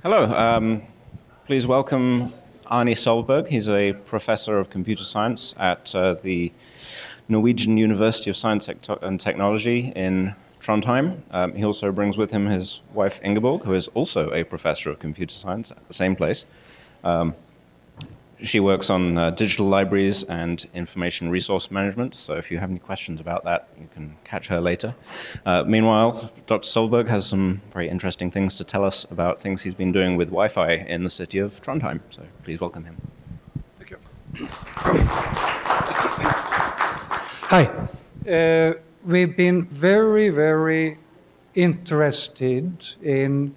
Hello. Please welcome Arne Sølvberg. He's a professor of computer science at the Norwegian University of Science and Technology in Trondheim. He also brings with him his wife Ingeborg, who is also a professor of computer science at the same place. She works on digital libraries and information resource management, so if you have any questions about that, you can catch her later. Meanwhile, Dr. Sølvberg has some very interesting things to tell us about things he's been doing with Wi-Fi in the city of Trondheim, so please welcome him. Thank you. Hi. We've been very, very interested in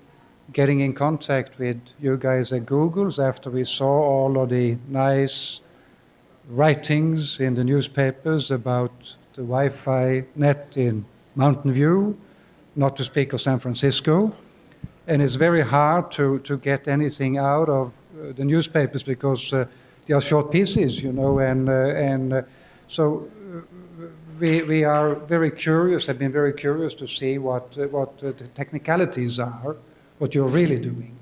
getting in contact with you guys at Google's after we saw all of the nice writings in the newspapers about the Wi-Fi net in Mountain View, not to speak of San Francisco. And it's very hard to get anything out of the newspapers because they are short pieces, you know, so we are very curious, have been very curious to see what the technicalities are, what you're really doing.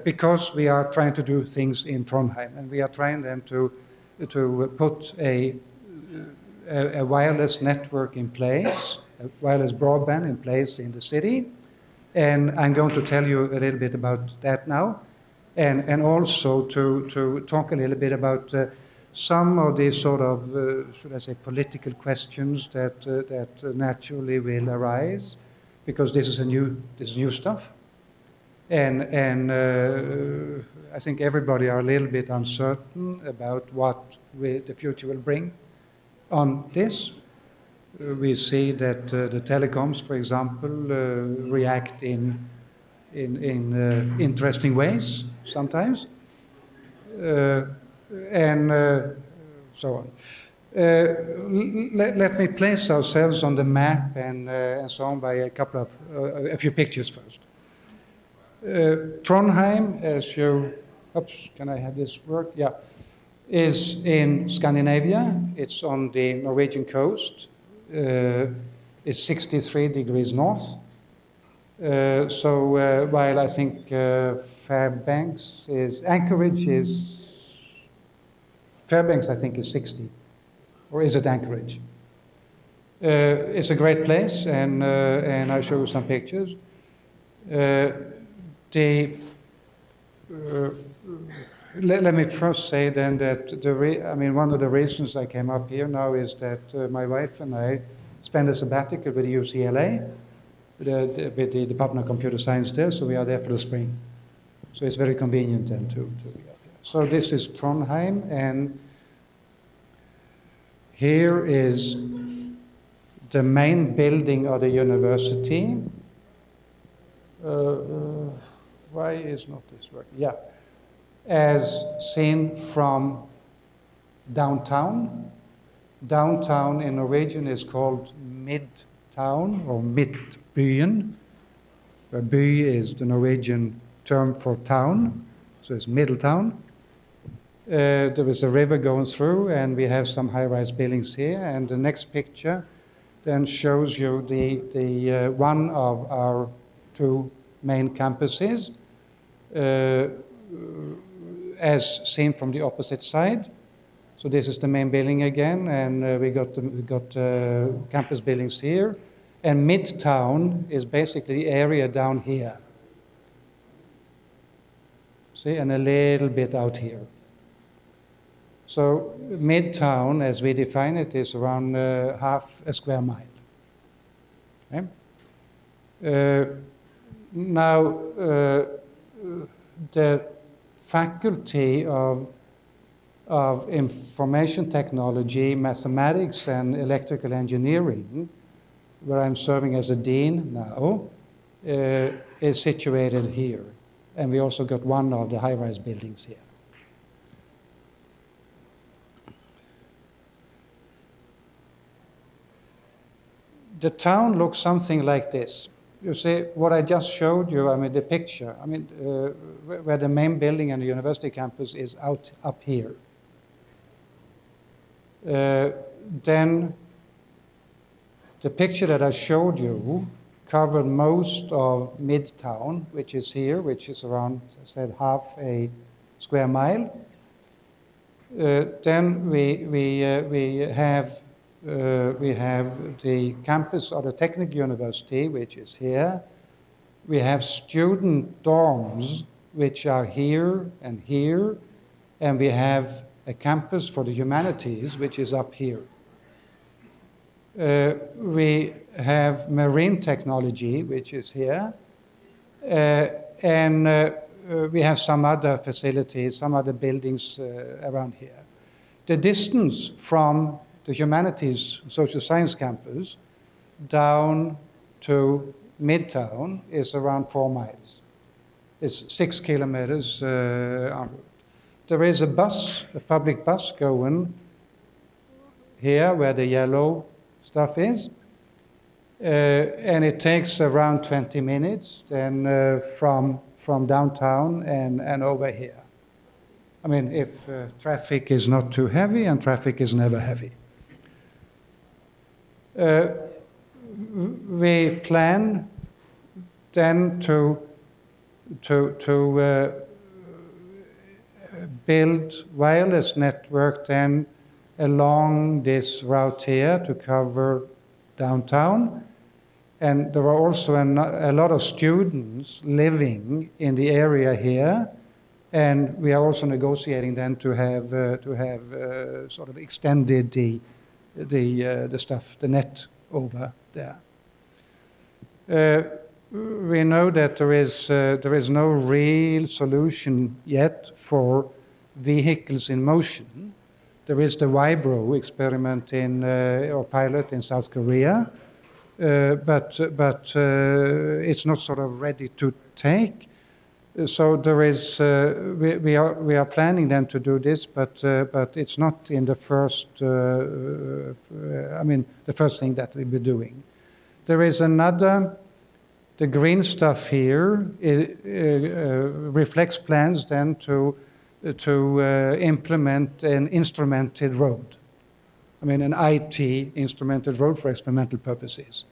Because we are trying to do things in Trondheim, and we are trying then to put a wireless network in place, a wireless broadband in place in the city. And I'm going to tell you a little bit about that now, and also to talk a little bit about some of the sort of, should I say, political questions that naturally will arise, because this is new stuff, and I think everybody are a little bit uncertain about what the future will bring on this. We see that the telecoms, for example, react in interesting ways sometimes, and so on. Let me place ourselves on the map and so on by a few pictures first. Trondheim, as you, oops, can I have this work? Yeah, is in Scandinavia. It's on the Norwegian coast. It's 63 degrees north. While I think Fairbanks I think is 60. Or is it Anchorage? It's a great place, and I'll show you some pictures. Let me first say then that one of the reasons I came up here now is that my wife and I spent a sabbatical with UCLA, with the Department of Computer Science there, so we are there for the spring. So it's very convenient then to be up here. So this is Trondheim, and here is the main building of the university. Why is not this working? Yeah. As seen from downtown. Downtown in Norwegian is called midtown or midtbyen, where by is the Norwegian term for town, so it's Middletown. There is a river going through, and we have some high-rise buildings here. And the next picture then shows you the one of our two main campuses, as seen from the opposite side. So this is the main building again, and we got campus buildings here. And Midtown is basically the area down here. See, and a little bit out here. So Midtown, as we define it, is around half a square mile. Okay? Now, the Faculty of Information Technology, Mathematics, and Electrical Engineering, where I'm serving as a dean now, is situated here. And we also got one of the high-rise buildings here. The town looks something like this. You see, what I just showed you, the picture, where the main building and the university campus is up here. Then the picture that I showed you covered most of Midtown, which is here, which is around, as I said, half a square mile. Then we have the campus of the Technical University, which is here. We have student dorms, which are here, and we have a campus for the humanities, which is up here. We have marine technology, which is here, and we have some other facilities, some other buildings around here. The distance from the humanities social science campus down to Midtown is around 4 miles. It's 6 kilometers en route. There is a bus, a public bus going here where the yellow stuff is, and it takes around 20 minutes then from downtown and over here. I mean, if traffic is not too heavy, and traffic is never heavy. We plan then to build wireless network then along this route here to cover downtown. And there are also a lot of students living in the area here, and we are also negotiating then to have sort of extended the stuff, the net over there. We know that there is no real solution yet for vehicles in motion. There is the Vibro experiment or pilot in South Korea, but it's not sort of ready to take. So there is we are planning then to do this, but it's not in the first. The first thing that we'll be doing. There is another. The green stuff here reflects plans then to implement an instrumented road. I mean, an IT instrumented road for experimental purposes.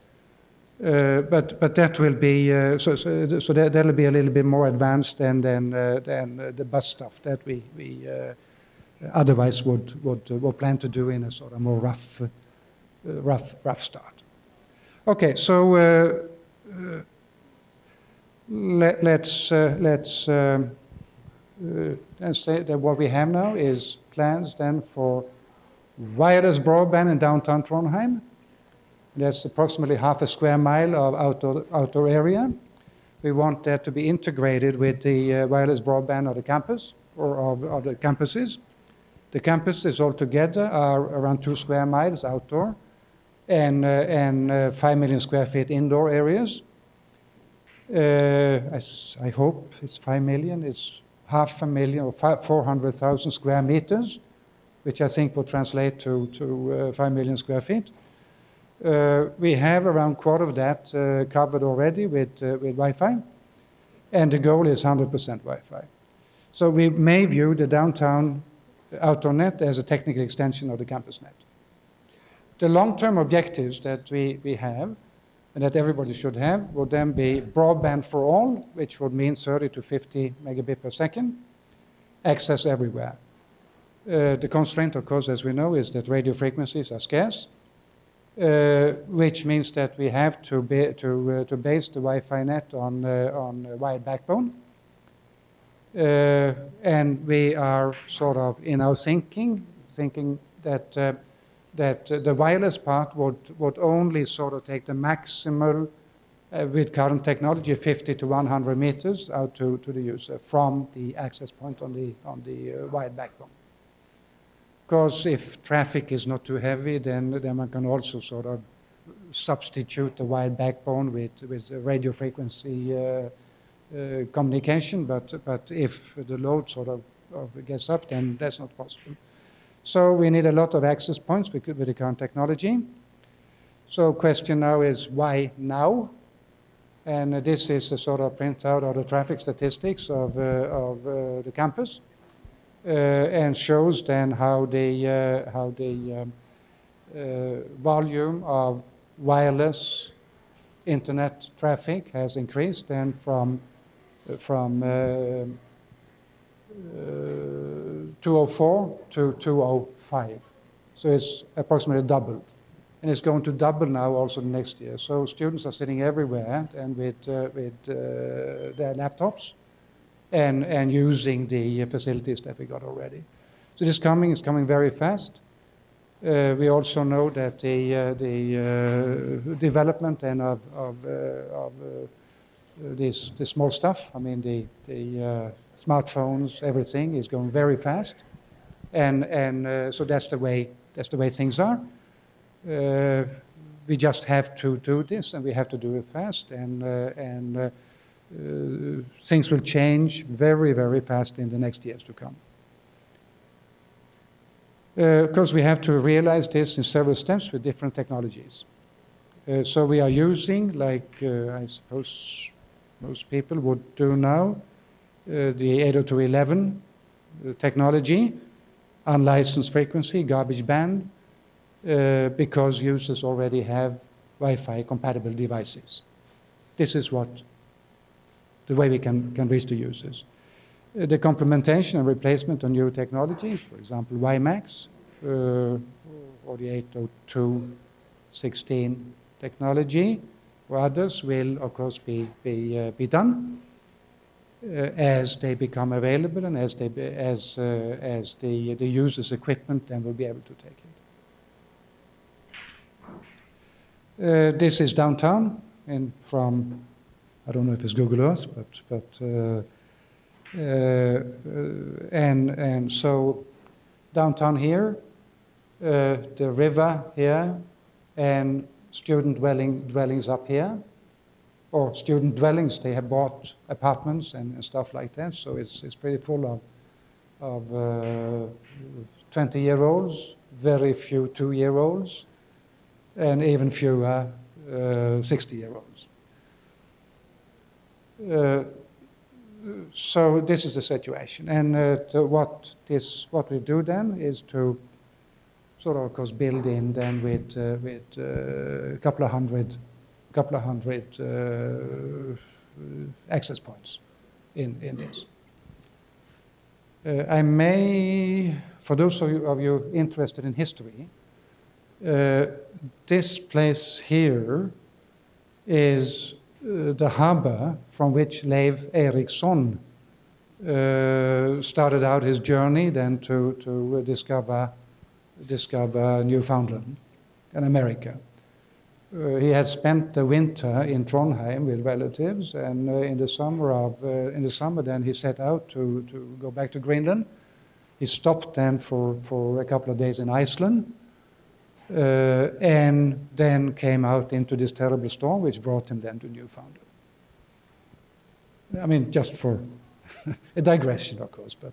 But that will be that'll be a little bit more advanced than the bus stuff that we otherwise would plan to do in a sort of more rough start. Okay, so let's say that what we have now is plans then for wireless broadband in downtown Trondheim. That's approximately half a square mile of outdoor area. We want that to be integrated with the wireless broadband of the campus or of the campuses. The campuses altogether are around 2 square miles outdoor and 5 million square feet indoor areas. I hope it's 5 million. It's 500,000 or 400,000 square meters, which I think will translate to 5 million square feet. We have around a quarter of that covered already with Wi-Fi, and the goal is 100% Wi-Fi. So we may view the downtown outdoor net as a technical extension of the campus net. The long-term objectives that we have, and that everybody should have, will then be broadband for all, which would mean 30 to 50 megabit per second, access everywhere. The constraint, of course, as we know, is that radio frequencies are scarce. Which means that we have to base the Wi-Fi net on a wired backbone. And we are sort of in our thinking that the wireless part would only sort of take the maximal, with current technology, 50 to 100 meters out to the user from the access point on the wired backbone. Because if traffic is not too heavy, then one can also sort of substitute the wired backbone with radio frequency communication. But if the load sort of gets up, then that's not possible. So we need a lot of access points with the current technology. So question now is why now? And this is a sort of printout of the traffic statistics of the campus. And shows then how the volume of wireless internet traffic has increased then from 204 to 205. So it's approximately doubled. And it's going to double now also next year. So students are sitting everywhere and with their laptops and using the facilities that we got already. So this is coming very fast. We also know that the development and of this small stuff, I mean the smartphones, everything is going very fast, and so that's the way things are. We just have to do this, and we have to do it fast, and things will change very, very fast in the next years to come. Of course, we have to realize this in several steps with different technologies. So we are using, like I suppose most people would do now, the 802.11 technology, unlicensed frequency, garbage band, because users already have Wi-Fi compatible devices. This is the way we can reach the users. The complementation and replacement of new technologies, for example, WiMAX, or the 802.16 technology, or others will, of course, be done as they become available and as the user's equipment then will be able to take it. This is downtown, and from, I don't know if it's Google Earth, and so downtown here, the river here, and student dwellings up here, or student dwellings. They have bought apartments and stuff like that. So it's pretty full of 20-year-olds, very few 2-year-olds, and even fewer 60-year-olds. So this is the situation, and what we do then is to sort of course build in then with a couple of hundred access points in this. I may, for those of you interested in history, this place here is the harbor from which Leif Erikson started out his journey then to discover Newfoundland and America. He had spent the winter in Trondheim with relatives, and in the summer then he set out to go back to Greenland. He stopped then for a couple of days in Iceland, and then came out into this terrible storm, which brought him then to Newfoundland. I mean, just for a digression, of course, but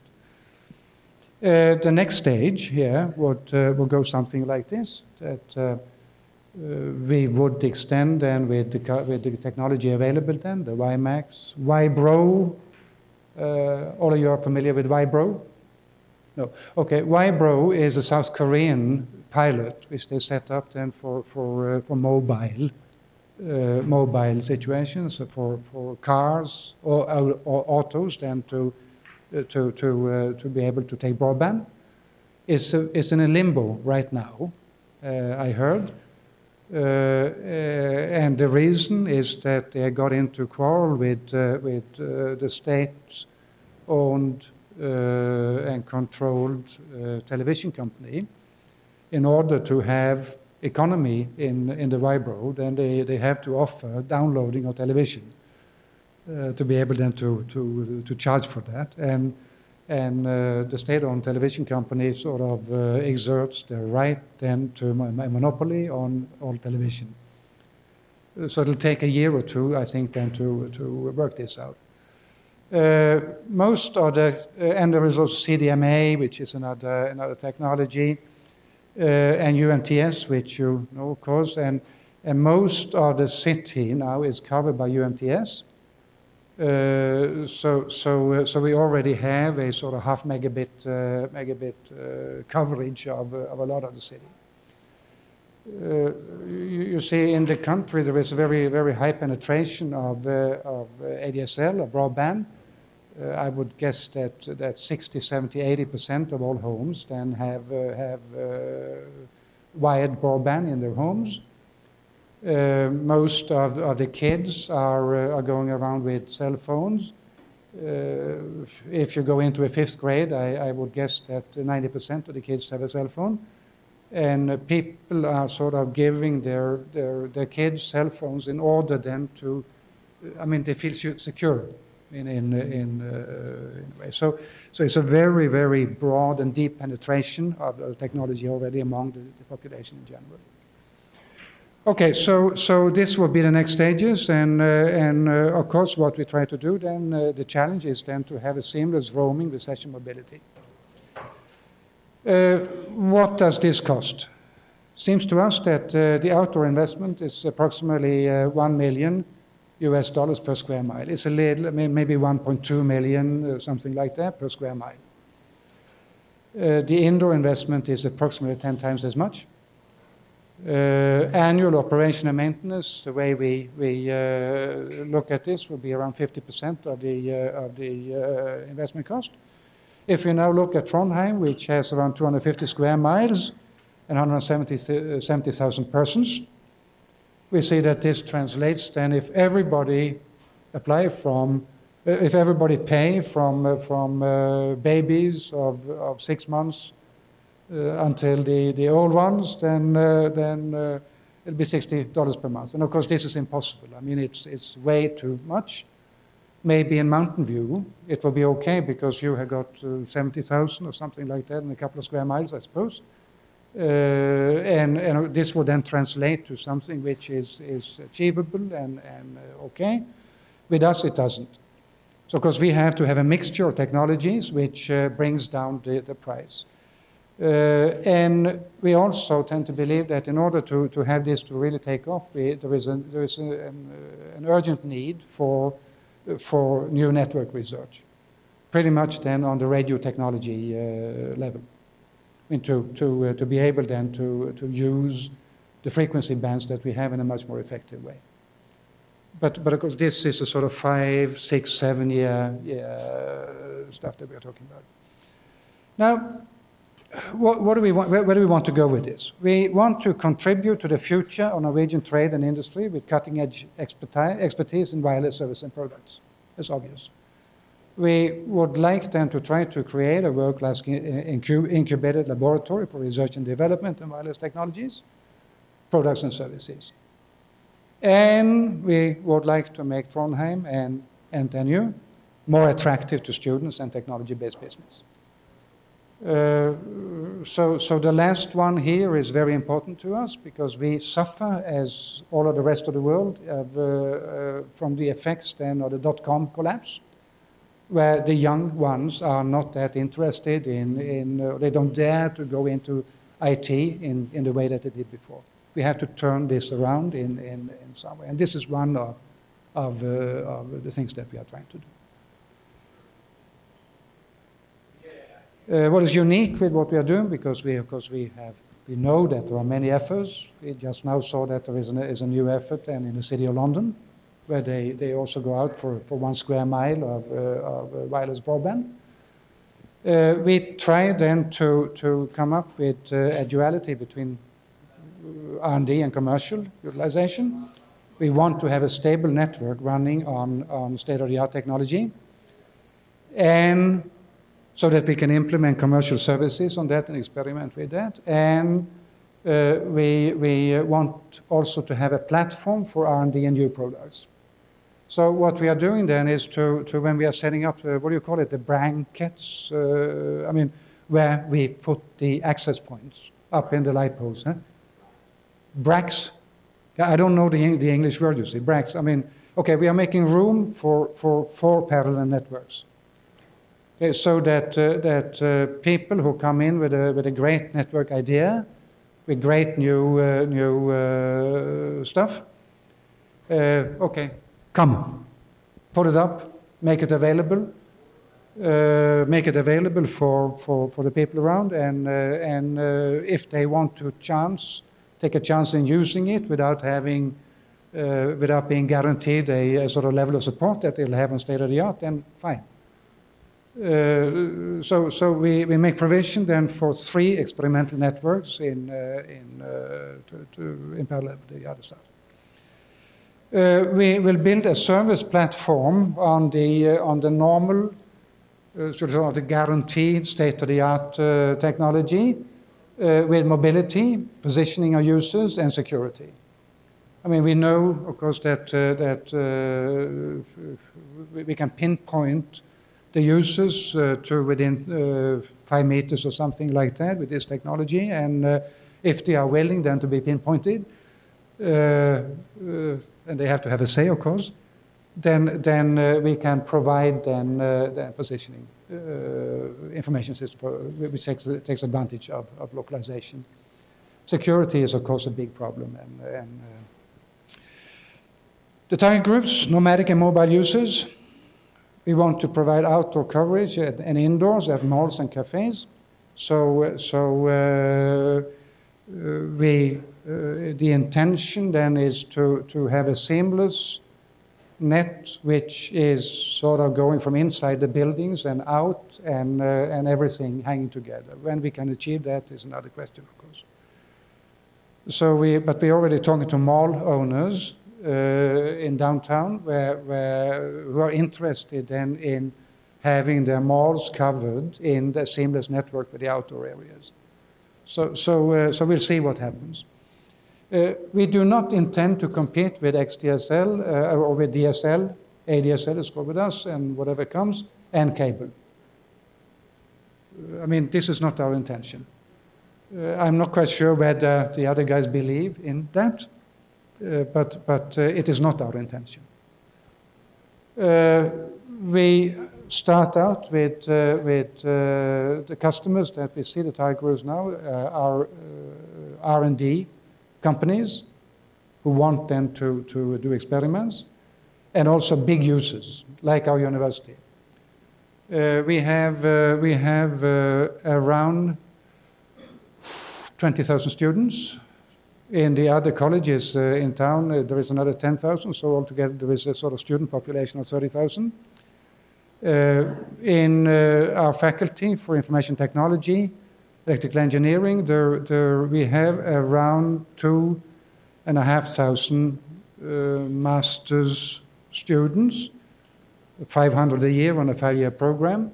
the next stage here would go something like this, that we would extend then with the technology available then, the WiMAX, Vibro. All of you are familiar with Vibro? No. Okay, Vibro is a South Korean pilot which they set up then for mobile situations, for cars or autos then to be able to take broadband. It's in a limbo right now, I heard. And the reason is that they got into quarrel with the state-owned and controlled television company. In order to have economy in the Vibro, then they have to offer downloading of television to be able then to charge for that. And the state-owned television company sort of exerts the right then to a monopoly on all television. So it'll take a year or two, I think, then to work this out. Most of and there is also CDMA, which is another technology, and UMTS, which you know, of course, and most of the city now is covered by UMTS. So we already have a sort of half megabit coverage of a lot of the city. You see, in the country there is a very, very high penetration of ADSL, or broadband. I would guess that 60, 70, 80% of all homes then have wired broadband in their homes. Most of the kids are going around with cell phones. If you go into a 5th grade, I would guess that 90% of the kids have a cell phone. And people are sort of giving their kids cell phones in order then to, I mean, they feel secure in a way. So it's a very, very broad and deep penetration of technology already among the population in general. Okay, so this will be the next stages, and of course what we try to do then, the challenge is then to have a seamless roaming with session mobility. What does this cost? Seems to us that the outdoor investment is approximately $1 million per square mile. It's a little, maybe 1.2 million, something like that, per square mile. The indoor investment is approximately 10 times as much. Annual operation and maintenance, the way we look at this, will be around 50% of the investment cost. If we now look at Trondheim, which has around 250 square miles and 170,000 persons, we see that this translates then if everybody apply if everybody pay from babies of 6 months until the old ones, then it'll be $60 per month. And of course, this is impossible. I mean, it's way too much. Maybe in Mountain View, it will be okay because you have got 70,000 or something like that in a couple of square miles, I suppose. And this will then translate to something which is achievable and okay. With us, it doesn't. So, of course, we have to have a mixture of technologies which brings down the price. And we also tend to believe that in order to have this to really take off, there is an urgent need for new network research, pretty much then on the radio technology level. I mean, to be able then to use the frequency bands that we have in a much more effective way. But of course, this is a sort of 5, 6, 7 year stuff that we are talking about. Now, what do we want? Where do we want to go with this? We want to contribute to the future of Norwegian trade and industry with cutting-edge expertise in wireless service and products. That's obvious. We would like then to try to create a world-class incubated laboratory for research and development in wireless technologies, products and services. And we would like to make Trondheim and NTNU more attractive to students and technology-based business. So the last one here is very important to us because we suffer, as all of the rest of the world, from the effects then of the dot-com collapse, where the young ones are not that interested they don't dare to go into IT in the way that they did before. We have to turn this around in some way, and this is one of the things that we are trying to do. What is unique with what we are doing, because we know that there are many efforts. We just now saw that there is a new effort and in the City of London, where they also go out for 1 square mile of wireless broadband. We try then to come up with a duality between R&D and commercial utilization. We want to have a stable network running on state-of-the-art technology, and so that we can implement commercial services on that and experiment with that. And we want also to have a platform for R&D and new products. So what we are doing then is to when we are setting up, what do you call it, the brackets, I mean, where we put the access points up in the light poles. Huh? Bracks, I don't know the English word, you see, bracks. I mean, okay, we are making room for 4 parallel networks. Okay, so that people who come in with a great network idea, with great new stuff, okay, come, put it up, make it available for the people around, and if they want to chance take a chance in using it without having, without being guaranteed a sort of level of support that they'll have on state of the art, then fine. So we make provision then for 3 experimental networks in parallel with the other stuff. We will build a service platform on the normal, sort of the guaranteed state-of-the-art technology with mobility, positioning of users, and security. I mean, we know, of course, that we can pinpoint the users to within 5 meters or something like that with this technology, and if they are willing then to be pinpointed, and they have to have a say, of course, then we can provide then the positioning information system which takes advantage of localization. Security is, of course, a big problem, and the target groups, nomadic and mobile users. We want to provide outdoor coverage and indoors at malls and cafes. So the intention then is to have a seamless net which is sort of going from inside the buildings and out, and everything hanging together. When we can achieve that is another question, of course. But we're already talking to mall owners in downtown who are interested then in having their malls covered in the seamless network with the outdoor areas. So we'll see what happens. We do not intend to compete with XDSL or with DSL. ADSL is called with us, and whatever comes, and cable. I mean, this is not our intention. I'm not quite sure whether the other guys believe in that, but it is not our intention. We start out with the customers that we see, the target groups now, are R&D companies who want them to do experiments, and also big users, like our university. We have around 20,000 students. In the other colleges in town, there is another 10,000, so altogether there is a sort of student population of 30,000. In our faculty for information technology, electrical engineering, we have around 2,500 master's students, 500 a year on a 5-year program.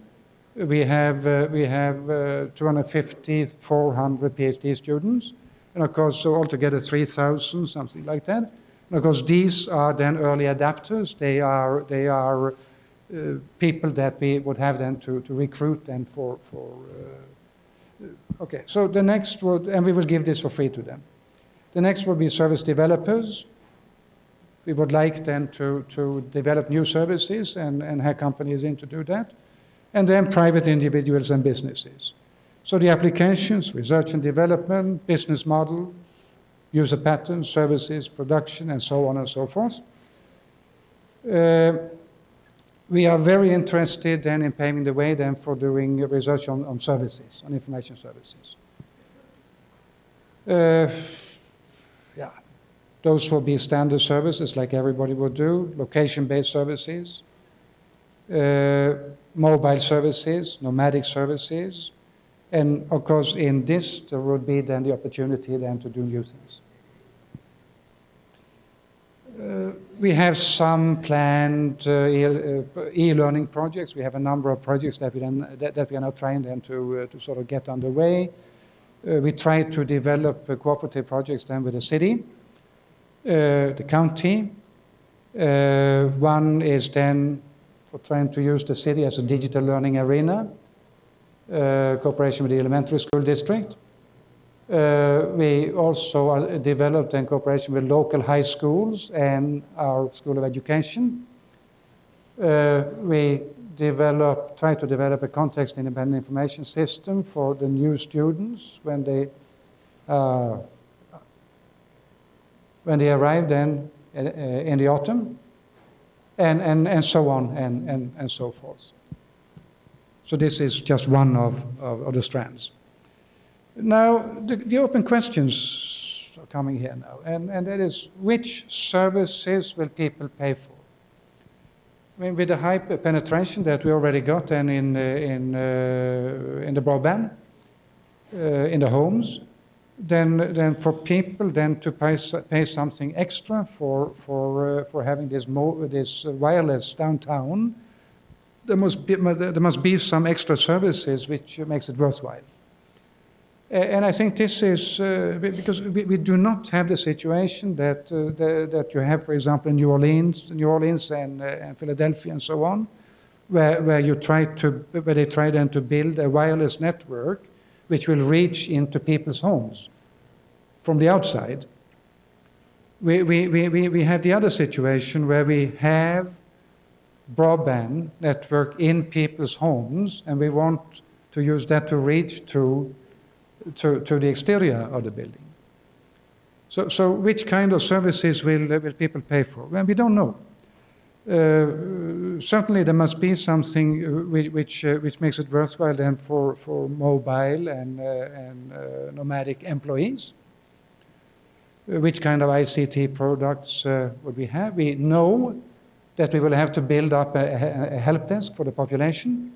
We have 250, 400 PhD students, and of course, so altogether 3,000, something like that. And of course, these are then early adapters. They are people that we would have then to recruit and for okay. So the next would, and we will give this for free to them. The next will be service developers. We would like then to develop new services and have companies in to do that. And then private individuals and businesses. So the applications, research and development, business models, user patterns, services, production, and so on and so forth. We are very interested then in paving the way then for doing research on services, on information services. Yeah, those will be standard services like everybody would do, location-based services, mobile services, nomadic services, and of course in this there would be then the opportunity then to do new things. We have some planned e-learning projects. We have a number of projects that we are now trying then to sort of get underway. We try to develop cooperative projects then with the city, the county. One is then for trying to use the city as a digital learning arena, cooperation with the elementary school district. We also developed in cooperation with local high schools and our School of Education. We try to develop a context-independent information system for the new students when they arrive then in the autumn, and so on and so forth. So this is just one of the strands. Now, the open questions are coming here now, and that is which services will people pay for? I mean, with the high penetration that we already got then in the broadband, in the homes, then for people then to pay something extra for having this wireless downtown, there must be some extra services which makes it worthwhile. And I think this is because we do not have the situation that you have, for example, in New Orleans and Philadelphia and so on, where they try then to build a wireless network which will reach into people's homes from the outside. We have the other situation where we have broadband network in people's homes, and we want to use that to reach to the exterior of the building. So which kind of services will people pay for? Well, we don't know. Certainly there must be something which makes it worthwhile then for mobile and nomadic employees. Which kind of ICT products would we have? We know that we will have to build up a help desk for the population.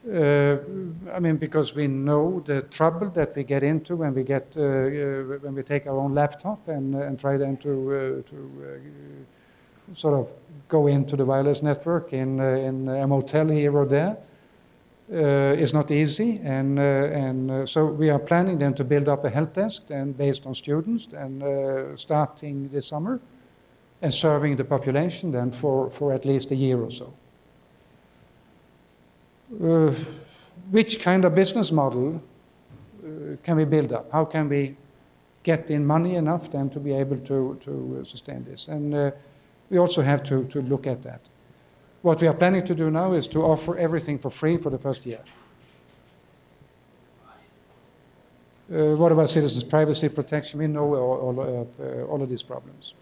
I mean, because we know the trouble that we get into when we take our own laptop and try then to sort of go into the wireless network in a motel here or there. It's not easy, and so we are planning then to build up a help desk then based on students and starting this summer, and serving the population then for at least a year or so. Which kind of business model can we build up? How can we get in money enough then to be able to sustain this? And we also have to look at that. What we are planning to do now is to offer everything for free for the first year. What about citizens' privacy protection? We know all of these problems.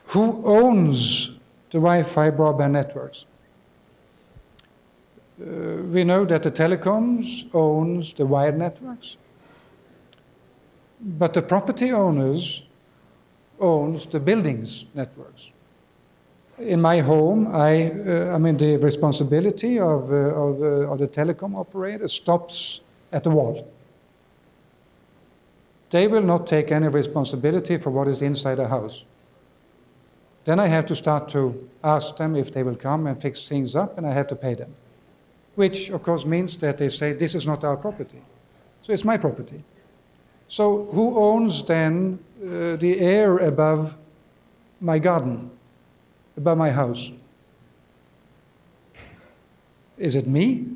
Who owns the Wi-Fi broadband networks? We know that the telecoms owns the wired networks, but the property owners owns the buildings networks. In my home, I mean, the responsibility of the telecom operator stops at the wall. They will not take any responsibility for what is inside the house. Then I have to start to ask them if they will come and fix things up, and I have to pay them. Which, of course, means that they say, this is not our property. So it's my property. So who owns then the air above my garden, above my house? Is it me?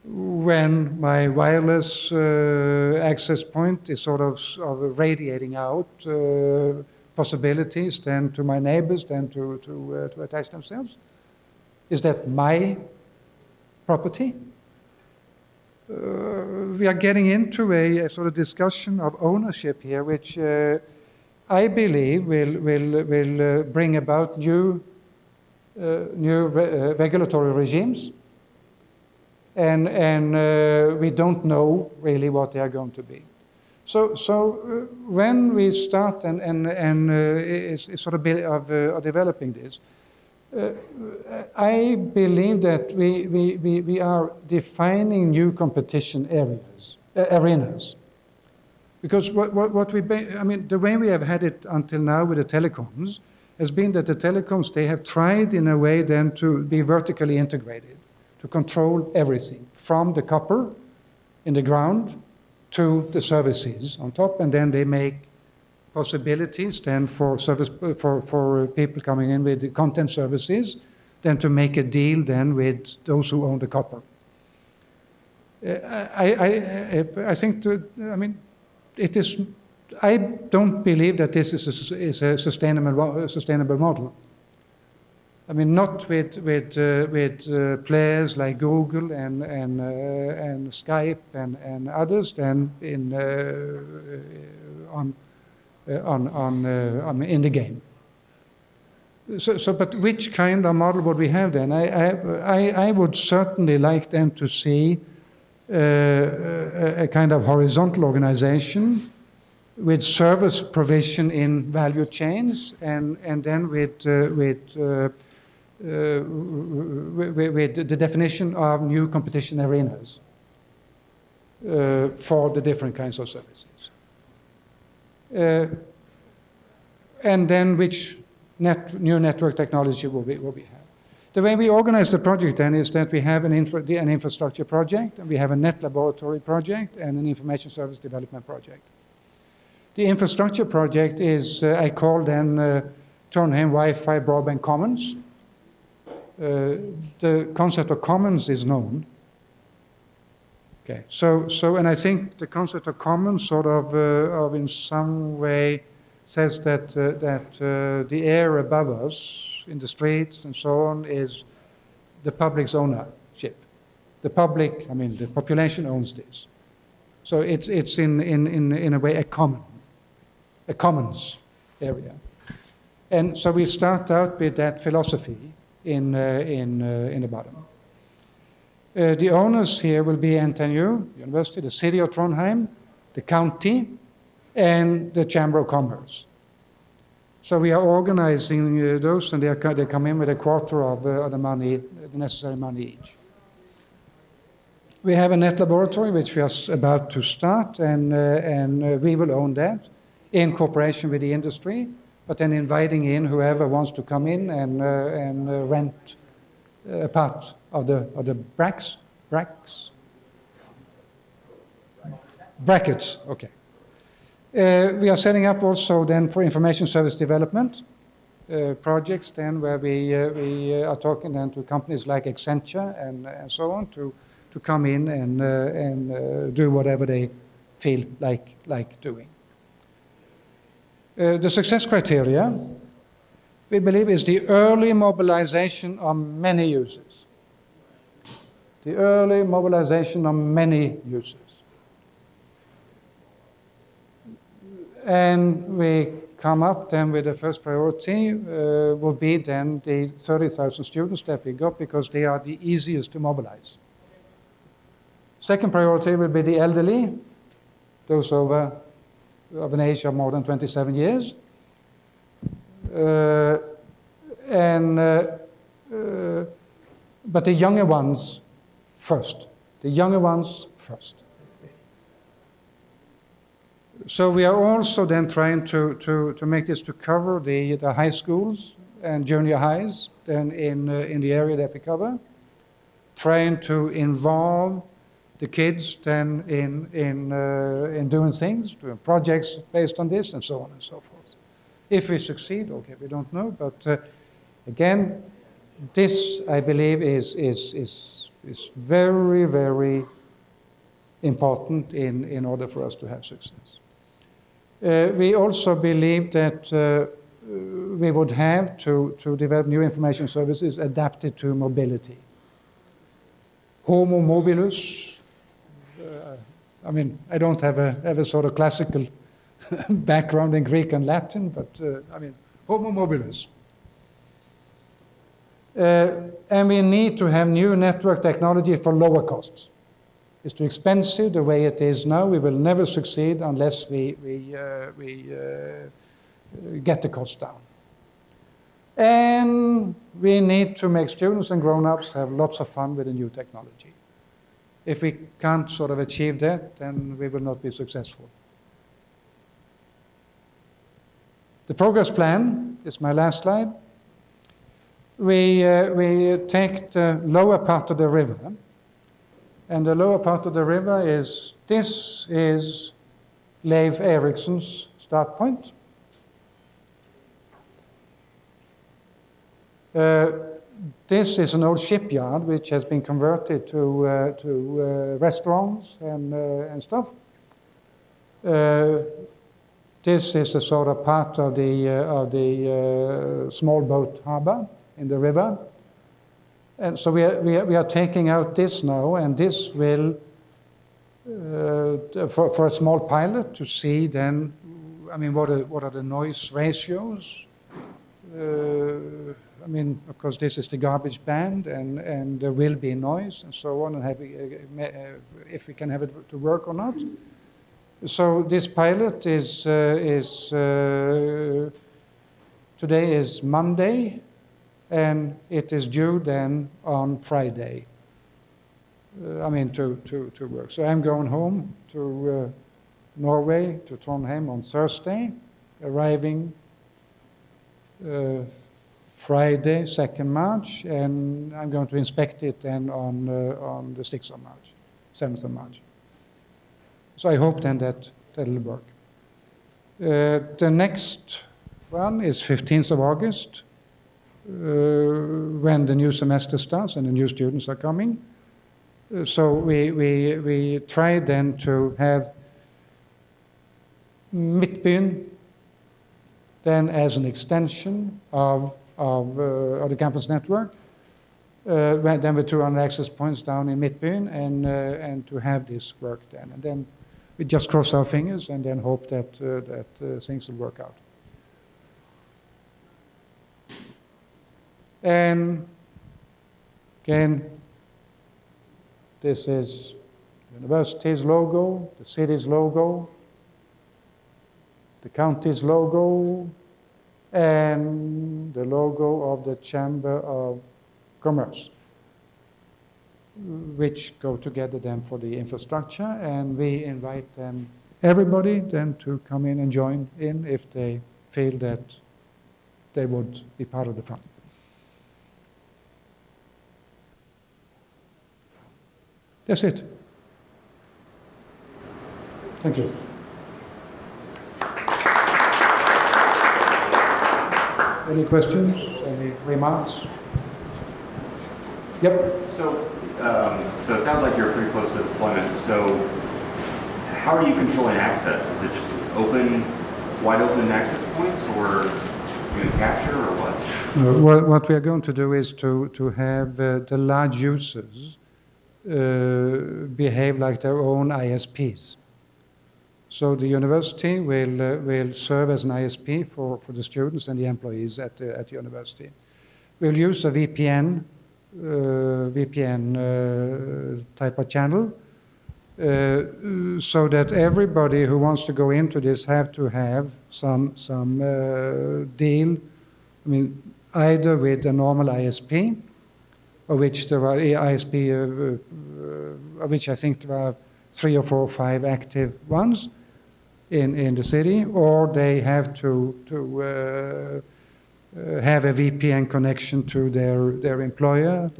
When my wireless access point is sort of radiating out possibilities then to my neighbors then to attach themselves? Is that my property? We are getting into a sort of discussion of ownership here, which I believe will bring about new regulatory regimes, and we don't know really what they are going to be. So when we start and it's sort of developing this, I believe that we are defining new competition arenas. Because I mean, the way we have had it until now with the telecoms has been that the telecoms, they have tried in a way then to be vertically integrated, to control everything from the copper in the ground to the services on top, and then they make possibilities then for people coming in with the content services, then to make a deal then with those who own the copper. I think, I mean, it is. I don't believe that this is a sustainable model. I mean, not with players like Google and Skype and others then in the game. So, but which kind of model would we have then? I would certainly like them to see a kind of horizontal organization with service provision in value chains, and then with the definition of new competition arenas for the different kinds of services. And then which new network technology will we have. The way we organize the project then is that we have an infrastructure project, and we have a net laboratory project, and an information service development project. The infrastructure project is, I call then Trondheim Wi-Fi Broadband Commons. The concept of commons is known. Okay, and I think the concept of commons sort of in some way says that the air above us in the streets and so on is the public's ownership. The public, I mean, the population owns this. So it's in a way a commons area. And so we start out with that philosophy in the bottom. The owners here will be NTNU, University, the City of Trondheim, the county, and the Chamber of Commerce. So we are organizing those, and they come in with a quarter of the money, the necessary money each. We have a net laboratory which we are about to start, and we will own that in cooperation with the industry, but then inviting in whoever wants to come in and rent a part of the brackets. Okay. We are setting up also then for information service development projects then where we are talking then to companies like Accenture and so on to come in and do whatever they feel like doing. The success criteria, we believe, is the early mobilization of many users. The early mobilization of many users. And we come up then with the first priority will be then the 30,000 students that we got because they are the easiest to mobilize. Second priority will be the elderly, those of an age of more than 27 years. But the younger ones first. The younger ones first. So we are also then trying to make this to cover the high schools and junior highs then in the area that we cover. Trying to involve the kids then in doing things, doing projects based on this, and so on and so forth. If we succeed, okay, we don't know, but again, this I believe is very, very important in order for us to have success. We also believe that we would have to develop new information services adapted to mobility. Homo mobilus. I mean, I don't have a sort of classical background in Greek and Latin, but I mean, Homo mobilus. And we need to have new network technology for lower costs. It's too expensive the way it is now. We will never succeed unless we get the costs down. And we need to make students and grown-ups have lots of fun with the new technology. If we can't sort of achieve that, then we will not be successful. The progress plan is my last slide. We take the lower part of the river, and the lower part of the river is, this is Leif Eriksson's start point. This is an old shipyard which has been converted to restaurants and stuff. This is a sort of part of the small boat harbor in the river. And so we are taking out this now, and this will, for a small pilot to see then, I mean, what are the noise ratios? I mean, of course, this is the garbage band, and there will be noise and so on, and if we can have it to work or not. So this pilot today is Monday, and it is due then on Friday. To work. So I'm going home to Norway, to Trondheim on Thursday, arriving Friday, 2nd March, and I'm going to inspect it then on the 6th of March, 7th of March. So I hope then that'll work. The next one is 15th of August, when the new semester starts and the new students are coming. So we try then to have Midtbyen then as an extension of the campus network, then with 200 access points down in Midtbyen, and to have this work then. And then we just cross our fingers and then hope that things will work out. And again, this is the university's logo, the city's logo, the county's logo, and the logo of the Chamber of Commerce, which go together then for the infrastructure. And we invite then everybody then to come in and join in if they feel that they would be part of the fun. That's it. Thank you. Any questions? Any remarks? Yep. So it sounds like you're pretty close to deployment. So how are you controlling access? Is it just open, wide open access points, or you can capture, or what? What we are going to do is to have the large users behave like their own ISPs. So the university will serve as an ISP for the students and the employees at the university. We'll use a VPN type of channel so that everybody who wants to go into this have to have some deal. I mean, either with a normal ISP, of which there are ISP, of which I think there are 3 or 4 or 5 active ones in the city, or they have to have a VPN connection to their employer.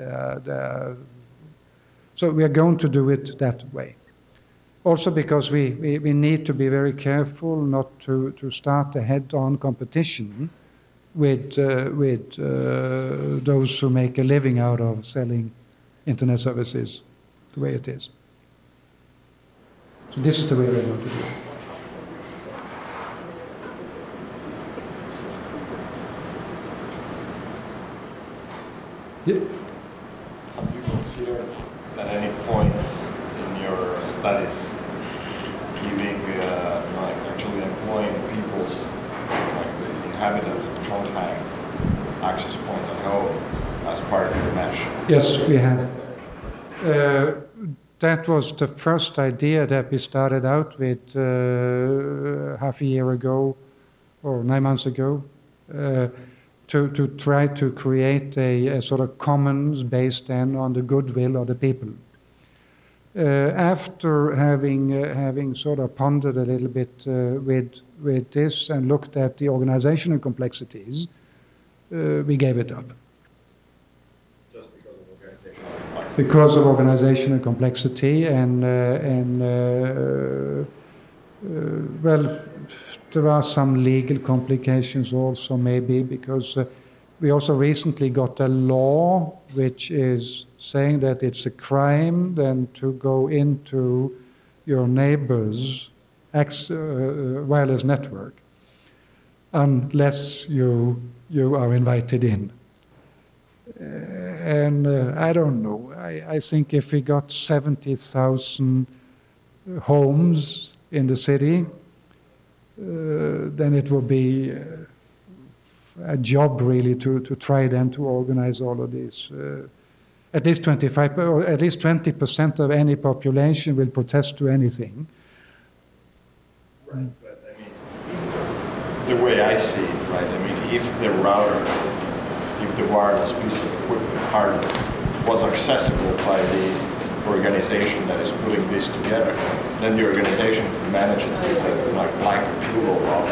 So we are going to do it that way. Also because we need to be very careful not to start a head-on competition with those who make a living out of selling internet services the way it is. So this is the way we're going to do it. Yeah. Have you considered at any point in your studies giving, actually employing people's, like the inhabitants of Trondheim's access points at home as part of your mesh? Yes, we have. That was the first idea that we started out with half a year ago or 9 months ago. To try to create a sort of commons based then on the goodwill of the people. After having sort of pondered a little bit with this and looked at the organizational complexities, we gave it up. Just because of organizational complexity? Because of organizational complexity and well, there are some legal complications also, maybe, because we also recently got a law which is saying that it's a crime then to go into your neighbor's wireless network unless you are invited in. And I don't know. I think if we got 70,000 homes in the city, then it will be a job really to try then to organize all of this. At least 25 or at least 20% of any population will protest to anything. Right, but I mean, the way I see it, right? I mean, if the router, if the wireless piece of equipment, hardware, was accessible by the organization that is putting this together, then the organization can manage it with the like approval of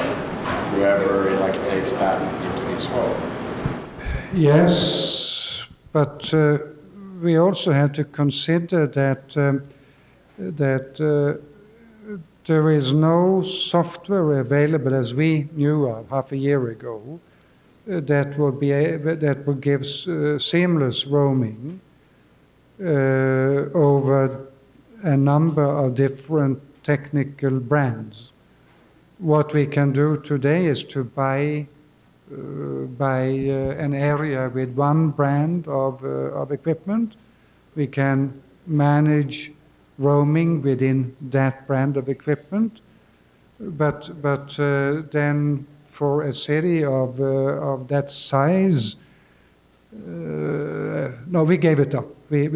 whoever takes that into his home. Yes, but we also have to consider that there is no software available as we knew of half a year ago that will give seamless roaming over a number of different technical brands. What we can do today is to buy an area with one brand of equipment. We can manage roaming within that brand of equipment, but then for a city of that size, no, we gave it up. We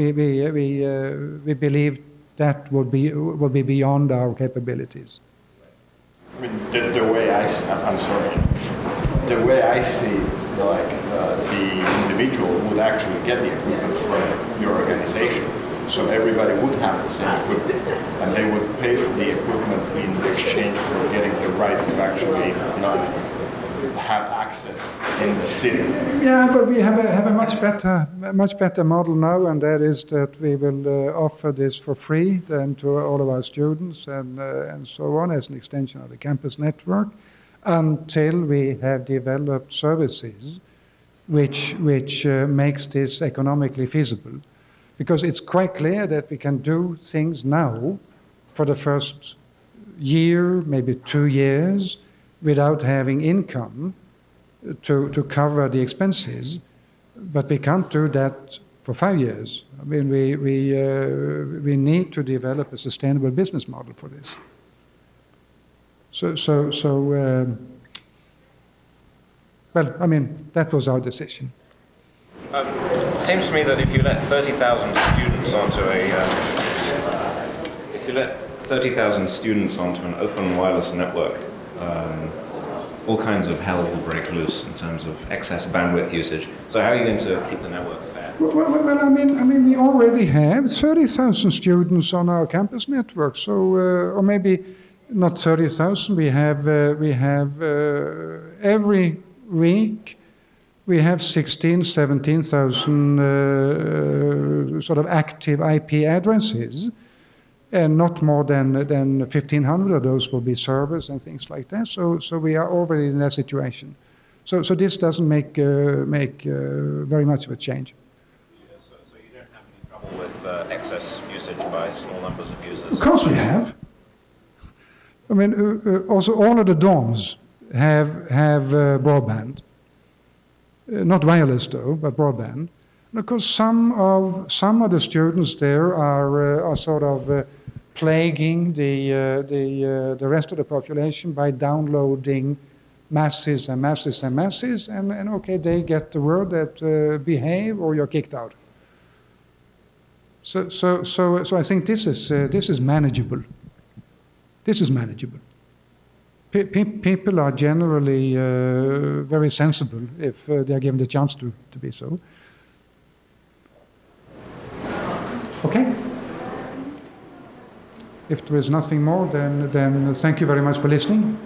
believe that will be beyond our capabilities. I mean, the way I'm sorry. The way I see it, the individual would actually get the equipment from your organization. So everybody would have the same equipment, and they would pay for the equipment in exchange for getting the right to actually have access in the city. Yeah, but we have a much better model now, and that is that we will offer this for free then to all of our students and so on as an extension of the campus network, until we have developed services which makes this economically feasible. Because it's quite clear that we can do things now for the first year, maybe 2 years, without having income to cover the expenses, but we can't do that for 5 years. I mean, we need to develop a sustainable business model for this. Well, I mean, that was our decision. It seems to me that if you let 30,000 students onto an open wireless network, all kinds of hell will break loose in terms of excess bandwidth usage. So how are you going to keep the network fair? Well, I mean, we already have 30,000 students on our campus network. So, or maybe not 30,000. We have every week. We have 17,000 sort of active IP addresses, and not more than 1,500 of those will be servers and things like that. So we are already in that situation. So this doesn't make very much of a change. Yeah, so you don't have any trouble with excess usage by small numbers of users? Of course we have. I mean, also all of the dorms have broadband. Not wireless though, but broadband. Because some of the students there are sort of plaguing the rest of the population by downloading masses and masses and masses, and okay, they get the word that behave or you're kicked out. So I think this is manageable. This is manageable. People are generally very sensible if they are given the chance to be so. Okay. If there is nothing more, then thank you very much for listening.